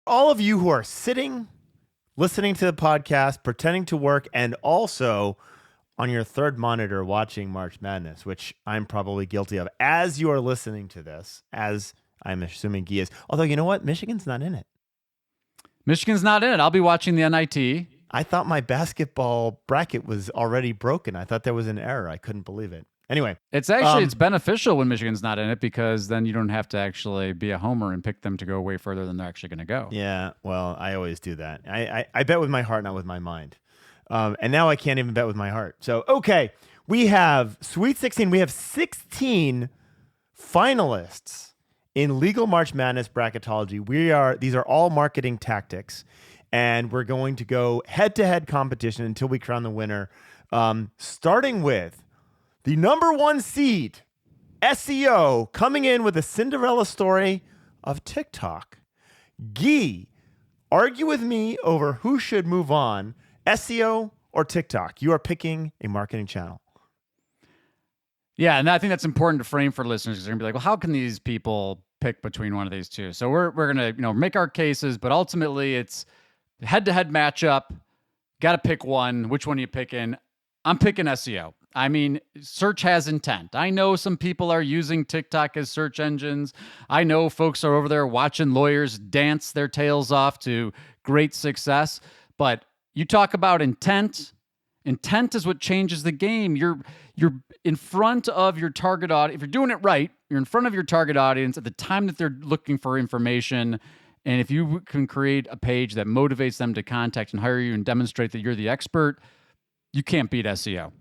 all of you who are sitting, listening to the podcast, pretending to work, and also on your third monitor watching March Madness, which I'm probably guilty of as you are listening to this, as I'm assuming Guy is. Although, you know what? Michigan's not in it. Michigan's not in it. I'll be watching the NIT. I thought my basketball bracket was already broken. I thought there was an error. I couldn't believe it. Anyway. It's actually, it's beneficial when Michigan's not in it because then you don't have to actually be a homer and pick them to go way further than they're actually going to go. Yeah, well, I always do that. I bet with my heart, not with my mind. And now I can't even bet with my heart. So, okay, we have Sweet 16. We have 16 finalists in Legal March Madness bracketology. These are all marketing tactics, and we're going to go head-to-head competition until we crown the winner, starting with the number 1 seed, SEO, coming in with a Cinderella story of TikTok. Guy, argue with me over who should move on, SEO or TikTok. You are picking a marketing channel. Yeah, and I think that's important to frame for listeners because they're going to be like, well, how can these people pick between one of these two? So we're going to make our cases, but ultimately it's head-to-head matchup. Got to pick one. Which one are you picking? I'm picking SEO. I mean, search has intent. I know some people are using TikTok as search engines. I know folks are over there watching lawyers dance their tails off to great success. But you talk about intent. Intent is what changes the game. You're in front of your target audience. If you're doing it right, you're in front of your target audience at the time that they're looking for information. And if you can create a page that motivates them to contact and hire you and demonstrate that you're the expert, you can't beat SEO.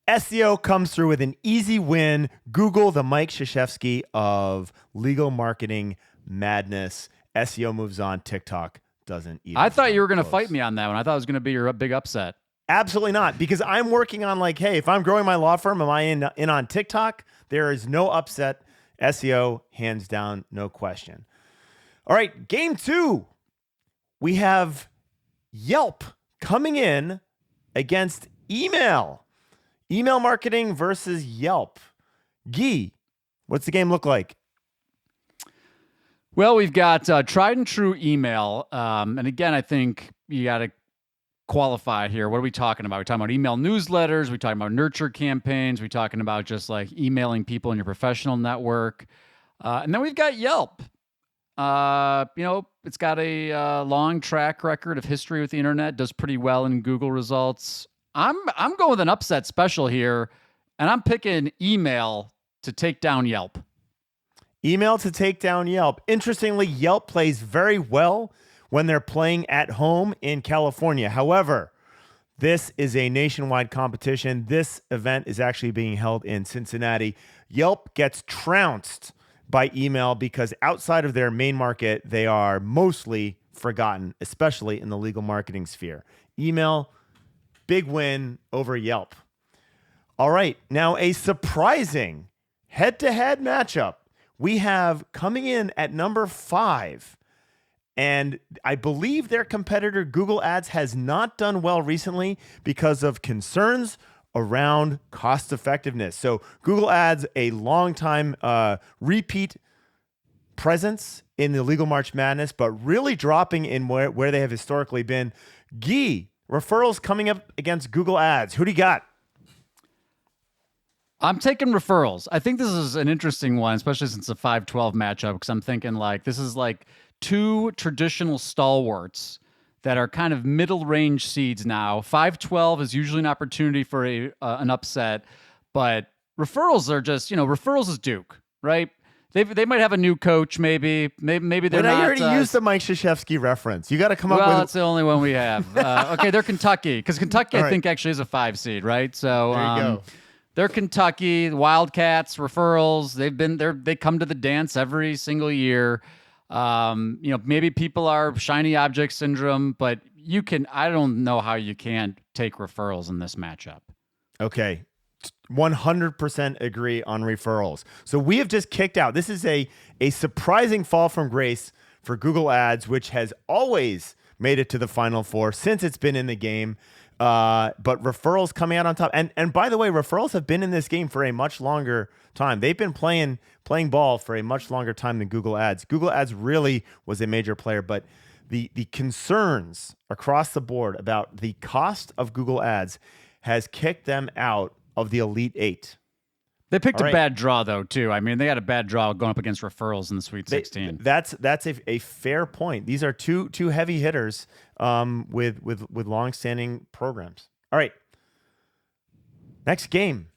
SEO comes through with an easy win. Google the Mike Krzyzewski of legal marketing madness. SEO moves on. TikTok doesn't even. I thought you were going to fight me on that one. I thought it was going to be your big upset. Absolutely not, because I'm working on like, hey, if I'm growing my law firm, am I in on TikTok? There is no upset. SEO, hands down, no question. All right, game 2. We have Yelp coming in against email. Email marketing versus Yelp. Guy, what's the game look like? Well, we've got tried and true email. And again, I think you got to qualify here. What are we talking about? We're talking about email newsletters. We're talking about nurture campaigns. We're talking about just like emailing people in your professional network. And then we've got Yelp. It's got a long track record of history with the internet, does pretty well in Google results. I'm going with an upset special here, and I'm picking email to take down Yelp. Email to take down Yelp. Interestingly, Yelp plays very well when they're playing at home in California. However, this is a nationwide competition. This event is actually being held in Cincinnati. Yelp gets trounced by email because outside of their main market, they are mostly forgotten, especially in the legal marketing sphere. Email, big win over Yelp. All right, now a surprising head-to-head matchup. We have coming in at number 5, and I believe their competitor Google Ads has not done well recently because of concerns around cost effectiveness. So Google Ads, a long-time repeat presence in the Legal March Madness, but really dropping in where they have historically been. Guy, referrals coming up against Google Ads. Who do you got? I'm taking referrals. I think this is an interesting one, especially since it's a 5-12 matchup, because I'm thinking like this is like two traditional stalwarts that are kind of middle range seeds now. 5-12 is usually an opportunity for an upset, but referrals are just, referrals is Duke, right? They might have a new coach, maybe they're not. I already used the Mike Krzyzewski reference. You got to come up with. Well, that's the only one we have. Okay, they're Kentucky, because Kentucky I think actually is a 5 seed, right? So there you go. They're Kentucky, Wildcats, referrals. They come to the dance every single year. Maybe people are shiny object syndrome, but I don't know how you can't take referrals in this matchup. Okay. 100% agree on referrals. So we have just kicked out. This is a surprising fall from grace for Google Ads, which has always made it to the Final Four since it's been in the game. But Referrals coming out on top. And by the way, Referrals have been in this game for a much longer time. They've been playing ball for a much longer time than Google Ads. Google Ads really was a major player, but the concerns across the board about the cost of Google Ads has kicked them out of the Elite Eight. They picked a bad draw, though, too. I mean, they had a bad draw going up against Referrals in the Sweet 16. That's a fair point. These are two heavy hitters with long-standing programs. All right. Next game.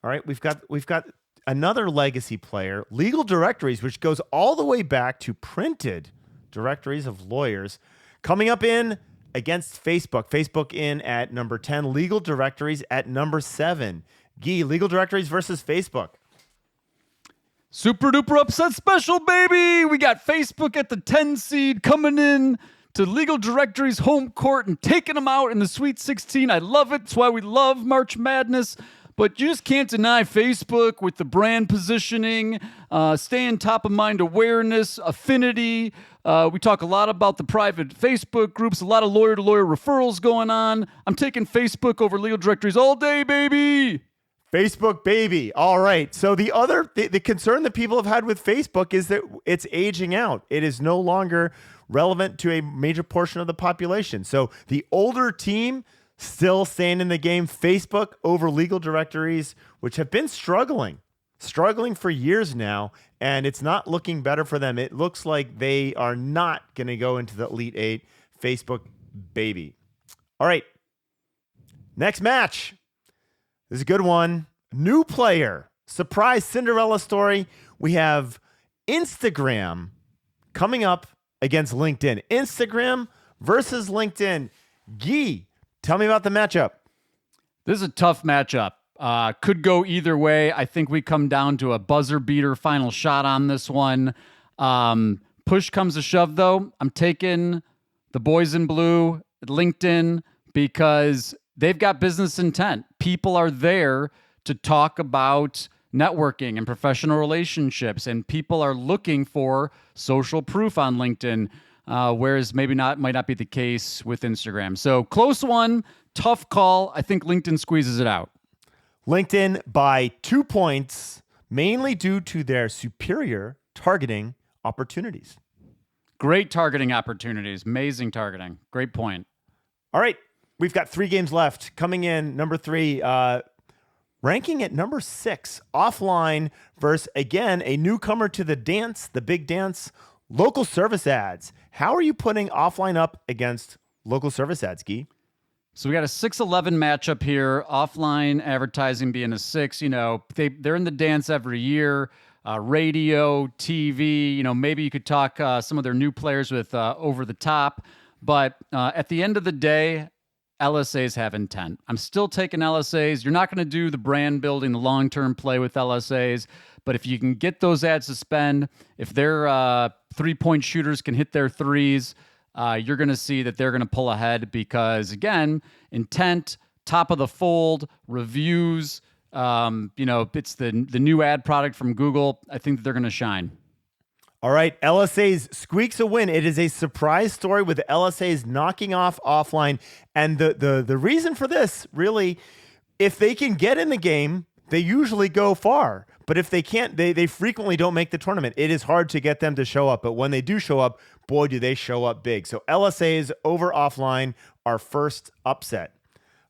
All right, we've got another legacy player, Legal Directories, which goes all the way back to printed directories of lawyers, coming up in against Facebook. Facebook in at number 10, Legal Directories at number 7. Guy, Legal Directories versus Facebook. Super duper upset special, baby. We got Facebook at the 10 seed coming in to Legal Directories home court and taking them out in the Sweet 16. I love it. It's why we love March Madness. But you just can't deny Facebook with the brand positioning, staying top of mind awareness, affinity. We talk a lot about the private Facebook groups, a lot of lawyer-to-lawyer referrals going on. I'm taking Facebook over Legal Directories all day, baby. Facebook, baby. All right. So the concern that people have had with Facebook is that it's aging out. It is no longer relevant to a major portion of the population. So the older team still staying in the game. Facebook over Legal Directories, which have been struggling for years now, and it's not looking better for them. It looks like they are not going to go into the Elite Eight. Facebook, baby. All right. Next match. This is a good one. New player. Surprise Cinderella story. We have Instagram coming up against LinkedIn. Instagram versus LinkedIn. Guy, tell me about the matchup. This is a tough matchup. Could go either way. I think we come down to a buzzer beater final shot on this one. Push comes to shove, though. I'm taking the boys in blue at LinkedIn because they've got business intent. People are there to talk about networking and professional relationships, and people are looking for social proof on LinkedIn, whereas might not be the case with Instagram. So close one, tough call. I think LinkedIn squeezes it out. LinkedIn by 2 points, mainly due to their superior targeting opportunities. Great targeting opportunities. Amazing targeting. Great point. All right. We've got 3 games left. Coming in, number 3, ranking at number 6, Offline versus, again, a newcomer to the dance, the big dance, local service ads. How are you putting Offline up against local service ads, Guy? So we got a 6-11 matchup here. Offline advertising being a 6. You know, they're in the dance every year. Radio, TV. You know, maybe you could talk some of their new players with over the top. But at the end of the day, LSAs have intent. I'm still taking LSAs. You're not going to do the brand building, the long-term play with LSAs. But if you can get those ads to spend, if their three-point shooters can hit their threes, you're going to see that they're going to pull ahead because, again, intent, top of the fold, reviews, it's the new ad product from Google. I think that they're going to shine. All right, LSA's squeaks a win. It is a surprise story with the LSA's knocking off Offline. And the reason for this, really, if they can get in the game, they usually go far. But if they can't, they frequently don't make the tournament. It is hard to get them to show up. But when they do show up, boy, do they show up big. So LSA's over Offline, our first upset.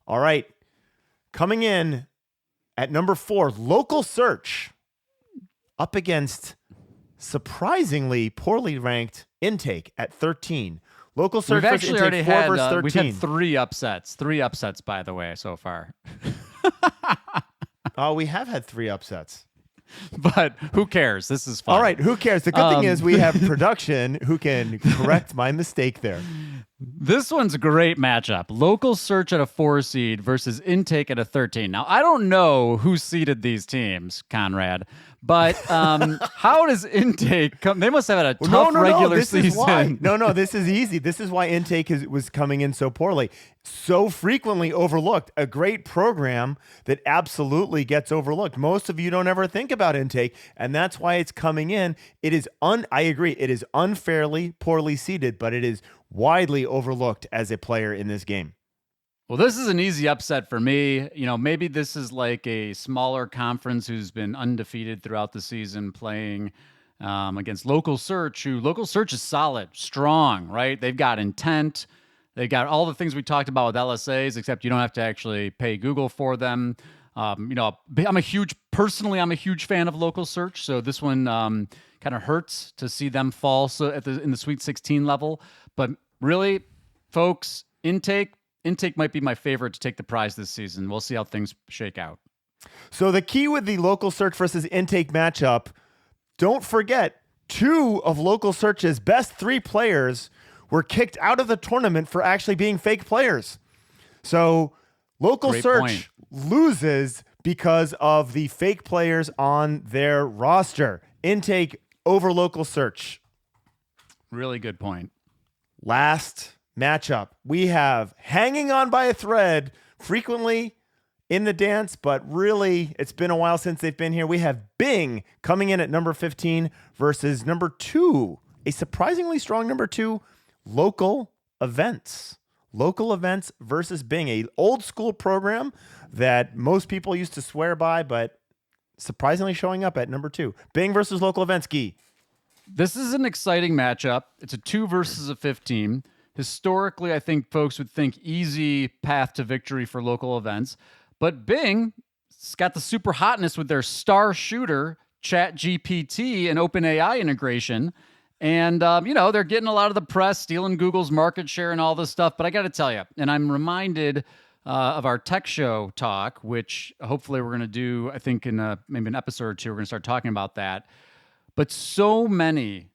All right, coming in at number 4, Local Search up against surprisingly poorly ranked Intake at 13. Local Search we've versus actually Intake already 4 had, versus 13. We've had 3 upsets. 3 upsets, by the way, so far. Oh, we have had 3 upsets. But who cares? This is fun. All right, who cares? The good thing is we have production who can correct my mistake there. This one's a great matchup. Local Search at a 4 seed versus Intake at a 13. Now, I don't know who seeded these teams, Conrad, but how does Intake come? They must have had a tough regular this season. Is why. No, this is easy. This is why Intake was coming in so poorly. So frequently overlooked. A great program that absolutely gets overlooked. Most of you don't ever think about Intake, and that's why it's coming in. It is I agree, it is unfairly poorly seeded, but it is widely overlooked as a player in this game. Well, this is an easy upset for me. Maybe this is like a smaller conference who's been undefeated throughout the season playing against Local Search, who Local Search is solid, strong, right? They've got intent. They got all the things we talked about with LSAs, except you don't have to actually pay Google for them. I'm a huge fan of Local Search, so this one kind of hurts to see them fall in the Sweet 16 level. But really, folks, Intake might be my favorite to take the prize this season. We'll see how things shake out. So the key with the Local Search versus Intake matchup, don't forget, 2 of Local Search's best 3 players were kicked out of the tournament for actually being fake players. So Local Search loses because of the fake players on their roster. Intake over Local Search. Really good point. Last matchup, we have hanging on by a thread, frequently in the dance, but really it's been a while since they've been here. We have Bing coming in at number 15 versus number 2, a surprisingly strong number 2, Local Events. Local Events versus Bing, a old school program that most people used to swear by, but surprisingly showing up at number 2. Bing versus Local Events, Guy. This is an exciting matchup. It's a 2 versus a 15. Historically, I think folks would think easy path to victory for Local Events. But Bing's got the super hotness with their star shooter, ChatGPT, and OpenAI integration. And, they're getting a lot of the press, stealing Google's market share and all this stuff. But I got to tell you, and I'm reminded of our tech show talk, which hopefully we're going to do, I think, in maybe an episode or 2, we're going to start talking about that. But so many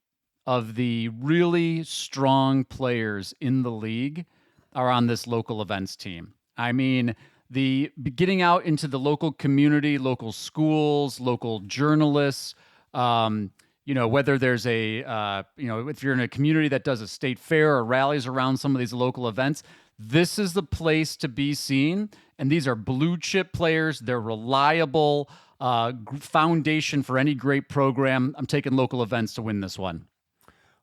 of the really strong players in the league are on this Local Events team. I mean, the getting out into the local community, local schools, local journalists, whether there's if you're in a community that does a state fair or rallies around some of these local events, this is the place to be seen. And these are blue chip players. They're reliable, foundation for any great program. I'm taking Local Events to win this one.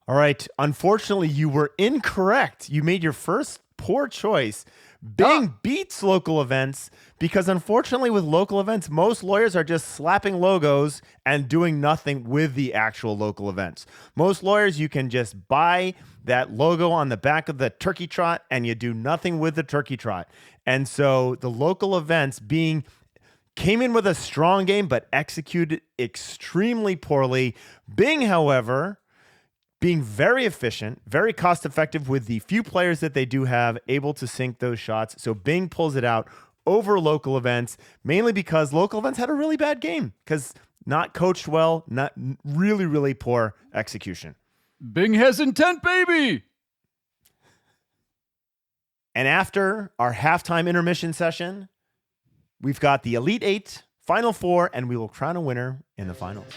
All right. Unfortunately, you were incorrect. You made your first poor choice. Bing beats Local Events because, unfortunately, with Local Events, most lawyers are just slapping logos and doing nothing with the actual local events. Most lawyers, you can just buy that logo on the back of the turkey trot and you do nothing with the turkey trot. And so the Local Events came in with a strong game but executed extremely poorly. Bing, however, being very efficient, very cost-effective with the few players that they do have, able to sink those shots. So Bing pulls it out over Local Events, mainly because Local Events had a really bad game, because not coached well, not really, really poor execution. Bing has intent, baby! And after our halftime intermission session, we've got the Elite 8, Final 4, and we will crown a winner in the finals.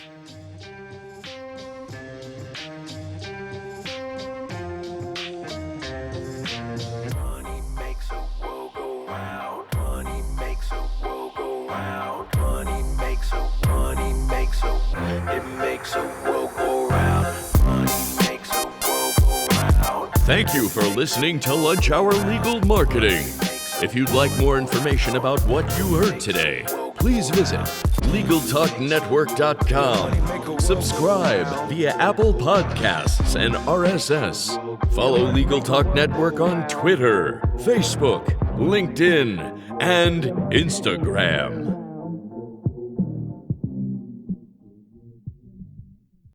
Thank you for listening to Lunch Hour Legal Marketing. If you'd like more information about what you heard today, please visit LegalTalkNetwork.com. Subscribe via Apple Podcasts and RSS. Follow Legal Talk Network on Twitter, Facebook, LinkedIn, and Instagram.